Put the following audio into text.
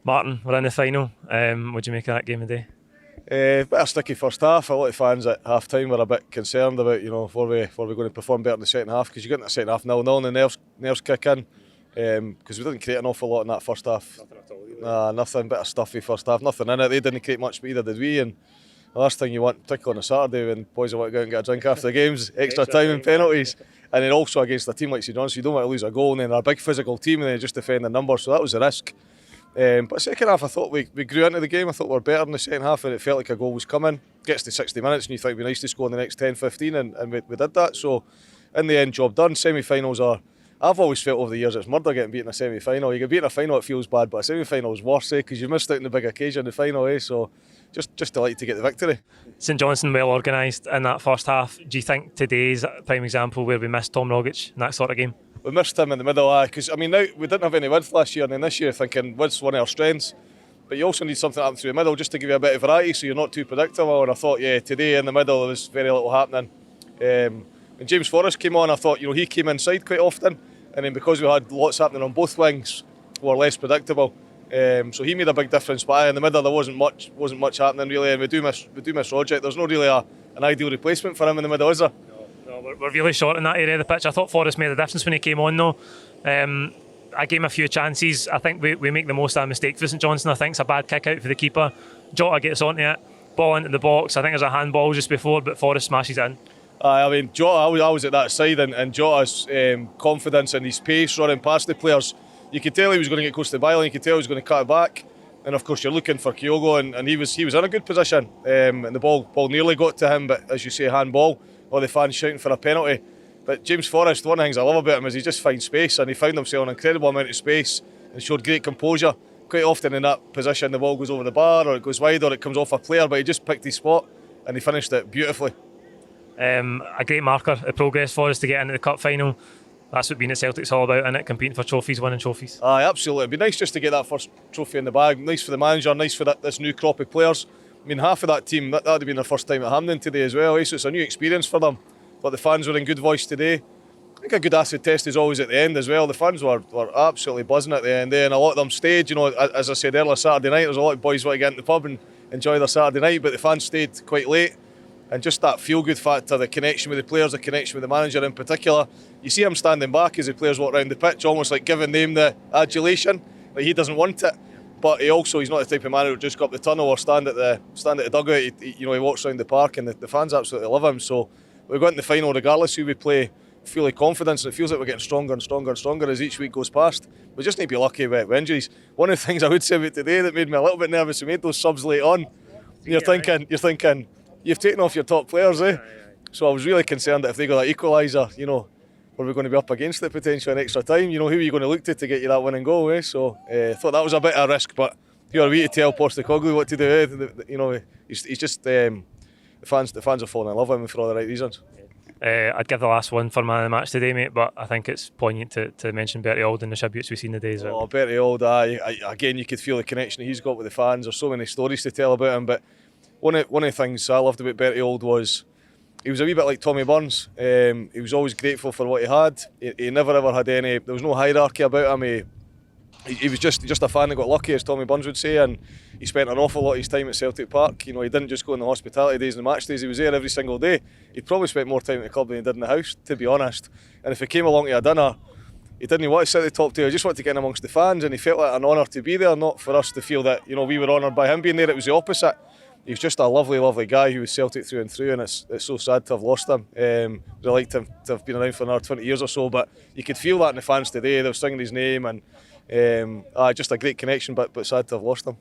Martin, we're in the final. What do you make of that game today? Bit of sticky first half. A lot of fans at half time were a bit concerned about, were we going to perform better in the second half, because you got in the second half 0-0 and the nerves kick in, because we didn't create an awful lot in that first half. Nothing at all. Nothing, bit of stuffy first half, nothing in it. They didn't create much, but either did we. And the last thing you want, particularly on a Saturday when boys want to go out and get a drink after the games, extra time and penalties. And then also against a team like St Johnstone, you don't want to lose a goal, and then they're a big physical team and then just defend the numbers, so that was the risk. But second half, I thought we grew into the game. I thought we were better in the second half, and it felt like a goal was coming. Gets to 60 minutes and you think it'd be nice to score in the next 10-15, and we did that. So in the end, job done. Semi-finals are, I've always felt over the years, it's murder getting beat in a semi-final. You get beat in a final, it feels bad, but a semi-final is worse, because you missed out on the big occasion, the final, so just delighted to get the victory. St Johnstone well organised in that first half. Do you think today's a prime example where we missed Tom Rogic in that sort of game? We missed him in the middle, because now we didn't have any width last year, and then this year thinking width's one of our strengths, but you also need something to happen through the middle just to give you a bit of variety so you're not too predictable. And I thought, today in the middle there was very little happening. When James Forrest came on, I thought he came inside quite often, and then because we had lots happening on both wings, we were less predictable. So he made a big difference, but in the middle there wasn't much happening really, and we do miss Rogic. There's not really an ideal replacement for him in the middle, is there? No, we're really short in that area of the pitch. I thought Forrest made a difference when he came on though. I gave him a few chances. I think we make the most of a mistake for St Johnstone. I think it's a bad kick out for the keeper. Jota gets onto it, ball into the box. I think there's a handball just before, but Forrest smashes it in. Jota, I was at that side, and Jota's confidence and his pace running past the players, you could tell he was going to get close to the byline, you could tell he was going to cut it back, and of course you're looking for Kyogo, and he was in a good position, and the ball nearly got to him, but as you say, handball, all the fans shouting for a penalty. But James Forrest, one of the things I love about him is he just finds space, and he found himself an incredible amount of space and showed great composure. Quite often in that position the ball goes over the bar, or it goes wide, or it comes off a player, but he just picked his spot and he finished it beautifully. A great marker of progress for us to get into the cup final. That's what being at Celtic's all about, isn't it? Competing for trophies, winning trophies. Absolutely. It'd be nice just to get that first trophy in the bag. Nice for the manager, nice for this new crop of players. Half of that team, that would have been their first time at Hampden today as well, so it's a new experience for them. But the fans were in good voice today. I think a good acid test is always at the end as well. The fans were absolutely buzzing at the end there, and a lot of them stayed. As I said earlier, Saturday night, there's a lot of boys want to get into the pub and enjoy their Saturday night, but the fans stayed quite late. And just that feel-good factor, the connection with the players, the connection with the manager in particular. You see him standing back as the players walk around the pitch, almost like giving them the adulation. Like he doesn't want it, but he's not the type of man who would just go up the tunnel or stand at the dugout. He walks around the park, and the fans absolutely love him. So we're going to the final regardless who we play, fully confident, and it feels like we're getting stronger and stronger and stronger as each week goes past. We just need to be lucky with injuries. One of the things I would say about today that made me a little bit nervous, we made those subs late on. You're thinking, you've taken off your top players, eh? So I was really concerned that if they got that equaliser, were we going to be up against it potentially in extra time? Who are you going to look to get you that winning goal, eh? So I thought that was a bit of a risk, but who are we to tell Postecoglou what to do, eh? He's just, the fans are falling in love with him for all the right reasons. I'd give the last one for man of the match today, mate, but I think it's poignant to mention Bertie Auld and the tributes we've seen today as well. Bertie Auld, again, you could feel the connection that he's got with the fans. There's so many stories to tell about him, but one of the things I loved about Bertie Auld was he was a wee bit like Tommy Burns. He was always grateful for what he had. He never ever had any, there was no hierarchy about him. He was just a fan that got lucky, as Tommy Burns would say, and he spent an awful lot of his time at Celtic Park. He didn't just go on the hospitality days and the match days, he was there every single day. He probably spent more time at the club than he did in the house, to be honest. And if he came along to a dinner, he didn't want to sit at the top table, he just wanted to get in amongst the fans, and he felt like an honour to be there, not for us to feel that we were honoured by him being there. It was the opposite. He was just a lovely, lovely guy who was Celtic through and through, and it's so sad to have lost him. I'd like to have been around for another 20 years or so, but you could feel that in the fans today. They were singing his name, and just a great connection, but sad to have lost him.